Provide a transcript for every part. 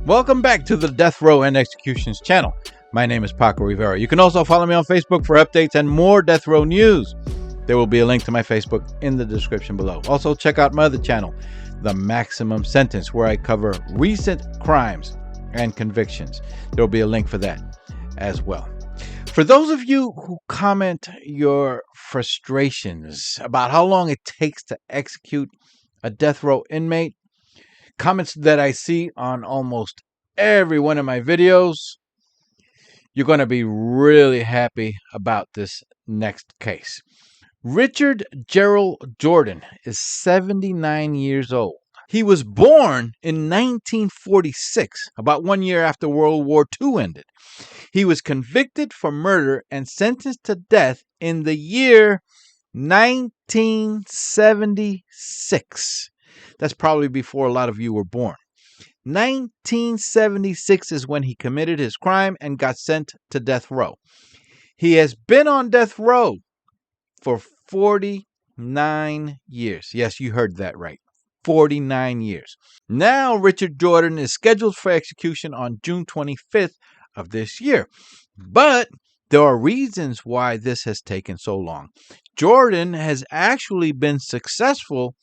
Welcome back to the Death Row and Executions channel. My name is Paco Rivera. You can also follow me on Facebook for updates and more Death Row news. There will be a link to my Facebook in the description below. Also, check out my other channel, The Maximum Sentence, where I cover recent crimes and convictions. There will be a link for that as well. For those of you who comment your frustrations about how long it takes to execute a death row inmate, comments that I see on almost every one of my videos, you're going to be really happy about this next case. Richard Gerald Jordan is 79 years old. He was born in 1946, about 1 year after World War II ended. He was convicted for murder and sentenced to death in the year 1976. That's probably before a lot of you were born. 1976 is when he committed his crime and got sent to death row. He has been on death row for 49 years. Yes, you heard that right. 49 years. Now, Richard Jordan is scheduled for execution on June 25th of this year. But there are reasons why this has taken so long. Jordan has actually been successful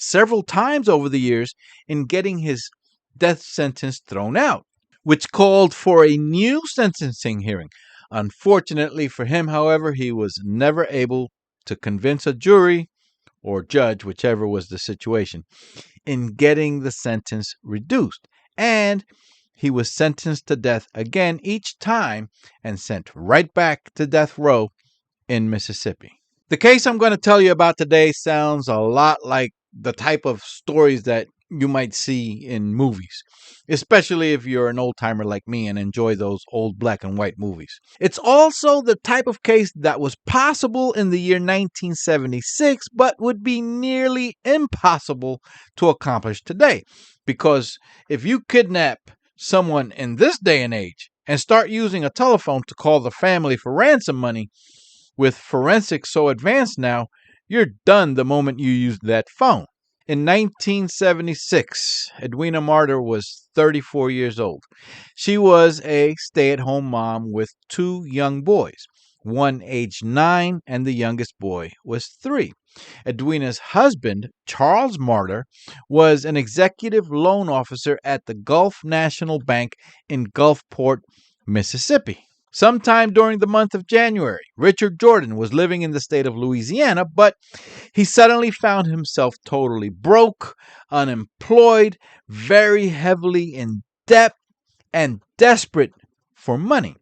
several times over the years in getting his death sentence thrown out, which called for a new sentencing hearing. Unfortunately for him, however, he was never able to convince a jury or judge, whichever was the situation, in getting the sentence reduced. And he was sentenced to death again each time and sent right back to death row in Mississippi. The case I'm going to tell you about today sounds a lot like the type of stories that you might see in movies, especially if you're an old-timer like me and enjoy those old black and white movies. It's also the type of case that was possible in the year 1976, but would be nearly impossible to accomplish today. Because if you kidnap someone in this day and age and start using a telephone to call the family for ransom money, with forensics so advanced now, you're done the moment you use that phone. In 1976, Edwina Marter was 34 years old. She was a stay-at-home mom with two young boys, one aged 9 and the youngest boy was 3. Edwina's husband, Charles Marter, was an executive loan officer at the Gulf National Bank in Gulfport, Mississippi. Sometime during the month of January, Richard Jordan was living in the state of Louisiana, but he suddenly found himself totally broke, unemployed, very heavily in debt, and desperate for money.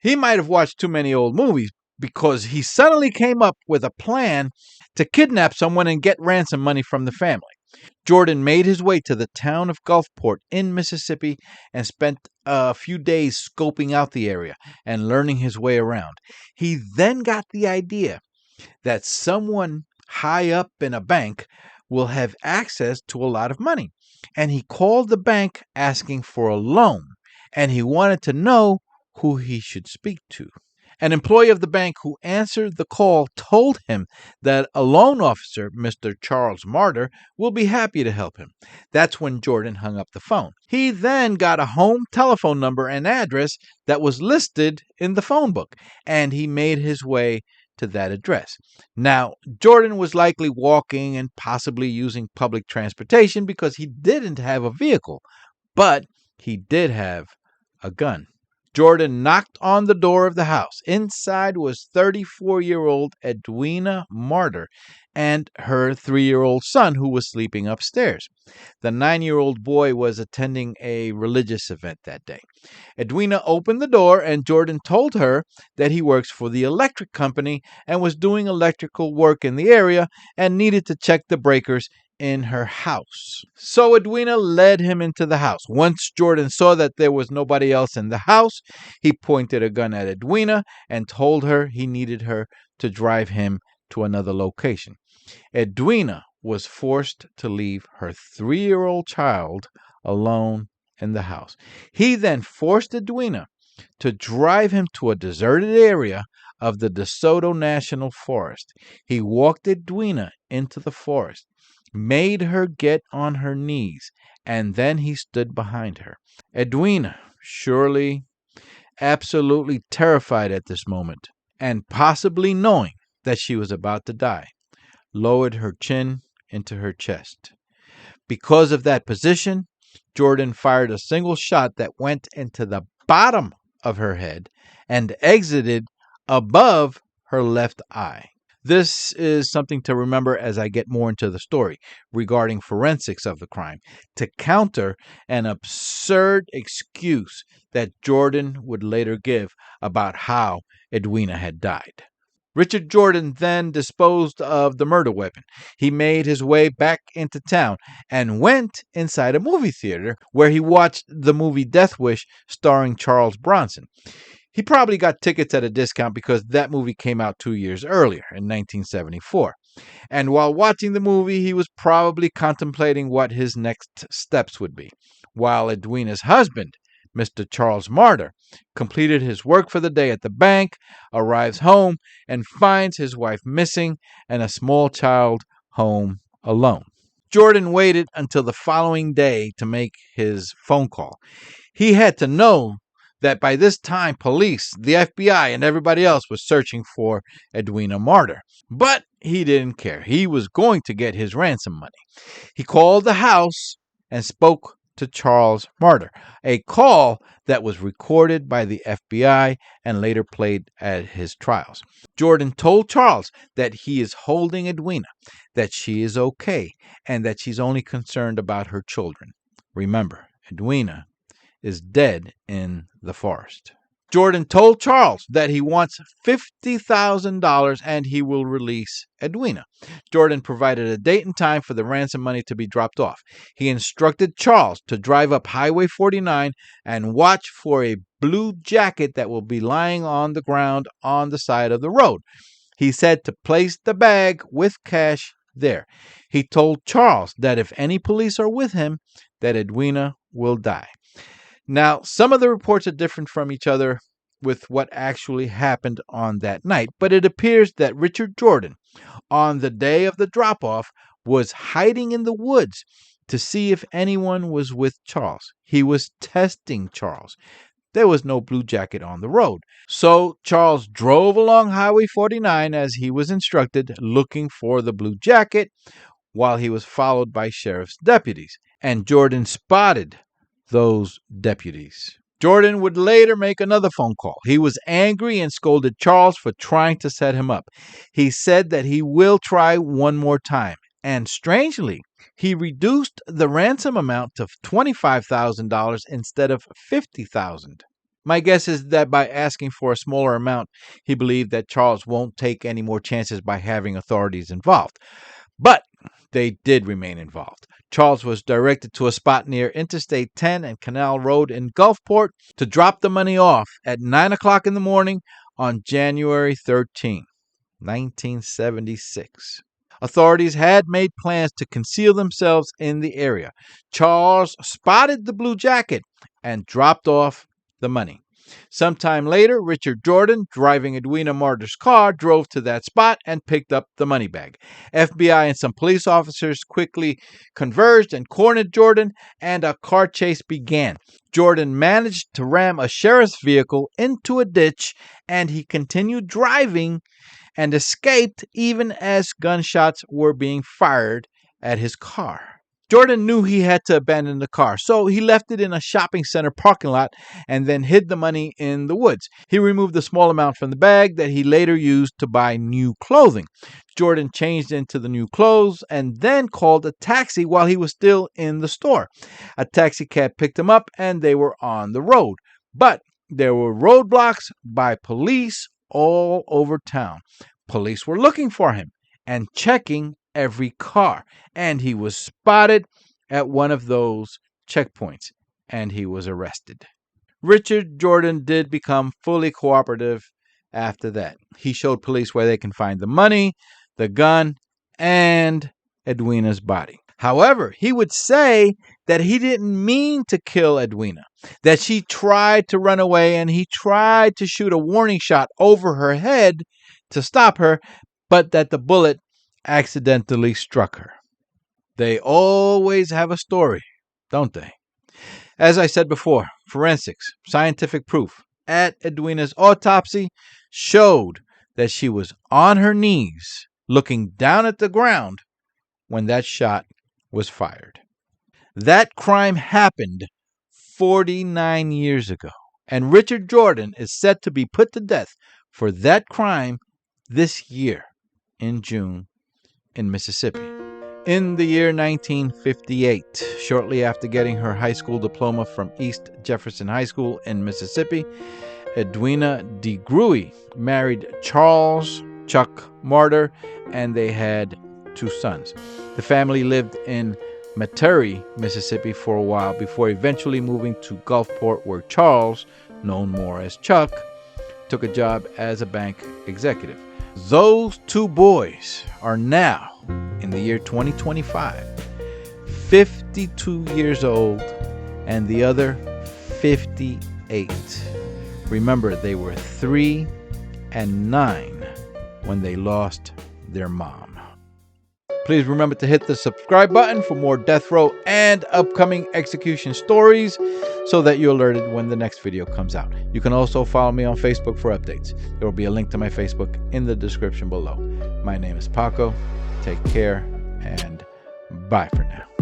He might have watched too many old movies because he suddenly came up with a plan to kidnap someone and get ransom money from the family. Jordan made his way to the town of Gulfport in Mississippi and spent a few days scoping out the area and learning his way around. He then got the idea that someone high up in a bank will have access to a lot of money. And he called the bank asking for a loan, and he wanted to know who he should speak to. An employee of the bank who answered the call told him that a loan officer, Mr. Charles Marter, will be happy to help him. That's when Jordan hung up the phone. He then got a home telephone number and address that was listed in the phone book, and he made his way to that address. Now, Jordan was likely walking and possibly using public transportation because he didn't have a vehicle, but he did have a gun. Jordan knocked on the door of the house. Inside was 34-year-old Edwina Marter and her 3-year-old son, who was sleeping upstairs. The 9-year-old boy was attending a religious event that day. Edwina opened the door, and Jordan told her that he works for the electric company and was doing electrical work in the area and needed to check the breakers in her house. So Edwina led him into the house. Once Jordan saw that there was nobody else in the house, he pointed a gun at Edwina and told her he needed her to drive him to another location. Edwina was forced to leave her 3-year-old child alone in the house. He then forced Edwina to drive him to a deserted area of the DeSoto National Forest. He walked Edwina into the forest, made her get on her knees, and then he stood behind her. Edwina, surely absolutely terrified at this moment, and possibly knowing that she was about to die, lowered her chin into her chest. Because of that position, Jordan fired a single shot that went into the bottom of her head and exited above her left eye. This is something to remember as I get more into the story regarding forensics of the crime, to counter an absurd excuse that Jordan would later give about how Edwina had died. Richard Jordan then disposed of the murder weapon. He made his way back into town and went inside a movie theater where he watched the movie Death Wish starring Charles Bronson. He probably got tickets at a discount because that movie came out 2 years earlier, in 1974. And while watching the movie, he was probably contemplating what his next steps would be, while Edwina's husband, Mr. Charles Marter, completed his work for the day at the bank, arrives home, and finds his wife missing and a small child home alone. Jordan waited until the following day to make his phone call. He had to know that by this time police, the FBI, and everybody else was searching for Edwina Marter. But he didn't care. He was going to get his ransom money. He called the house and spoke to Charles Marter, a call that was recorded by the FBI and later played at his trials. Jordan told Charles that he is holding Edwina, that she is okay, and that she's only concerned about her children. Remember, Edwina is dead in the forest. Jordan told Charles that he wants $50,000 and he will release Edwina. Jordan provided a date and time for the ransom money to be dropped off. He instructed Charles to drive up Highway 49 and watch for a blue jacket that will be lying on the ground on the side of the road. He said to place the bag with cash there. He told Charles that if any police are with him, that Edwina will die. Now, some of the reports are different from each other with what actually happened on that night, but it appears that Richard Jordan, on the day of the drop-off, was hiding in the woods to see if anyone was with Charles. He was testing Charles. There was no blue jacket on the road. So Charles drove along Highway 49 as he was instructed, looking for the blue jacket, while he was followed by sheriff's deputies. And Jordan spotted those deputies. Jordan would later make another phone call. He was angry and scolded Charles for trying to set him up. He said that he will try one more time. And strangely, he reduced the ransom amount to $25,000 instead of $50,000. My guess is that by asking for a smaller amount, he believed that Charles won't take any more chances by having authorities involved. But they did remain involved. Charles was directed to a spot near Interstate 10 and Canal Road in Gulfport to drop the money off at 9 o'clock in the morning on January 13, 1976. Authorities had made plans to conceal themselves in the area. Charles spotted the blue jacket and dropped off the money. Sometime later, Richard Jordan, driving Edwina Marter's car, drove to that spot and picked up the money bag. FBI and some police officers quickly converged and cornered Jordan, and a car chase began. Jordan managed to ram a sheriff's vehicle into a ditch, and he continued driving and escaped even as gunshots were being fired at his car. Jordan knew he had to abandon the car, so he left it in a shopping center parking lot and then hid the money in the woods. He removed a small amount from the bag that he later used to buy new clothing. Jordan changed into the new clothes and then called a taxi while he was still in the store. A taxi cab picked him up and they were on the road. But there were roadblocks by police all over town. Police were looking for him and checking every car, and he was spotted at one of those checkpoints, and he was arrested. Richard Jordan did become fully cooperative after that. He showed police where they can find the money, the gun, and Edwina's body. However, he would say that he didn't mean to kill Edwina, that she tried to run away and he tried to shoot a warning shot over her head to stop her, but that the bullet accidentally struck her. They always have a story don't they? As I said before, forensics, scientific proof at Edwina's autopsy showed that she was on her knees looking down at the ground when that shot was fired. That crime happened 49 years ago, and Richard Jordan is set to be put to death for that crime this year in June in Mississippi. In the year 1958, shortly after getting her high school diploma from East Jefferson High School in Mississippi, Edwina DeGruy married Charles Chuck Marter, and they had 2 sons. The family lived in Metairie, Mississippi for a while before eventually moving to Gulfport, where Charles, known more as Chuck, took a job as a bank executive. Those 2 boys are now, in the year 2025, 52 years old, and the other 58. Remember, they were 3 and 9 when they lost their mom. Please remember to hit the subscribe button for more death row and upcoming execution stories so that you're alerted when the next video comes out. You can also follow me on Facebook for updates. There will be a link to my Facebook in the description below. My name is Paco. Take care and bye for now.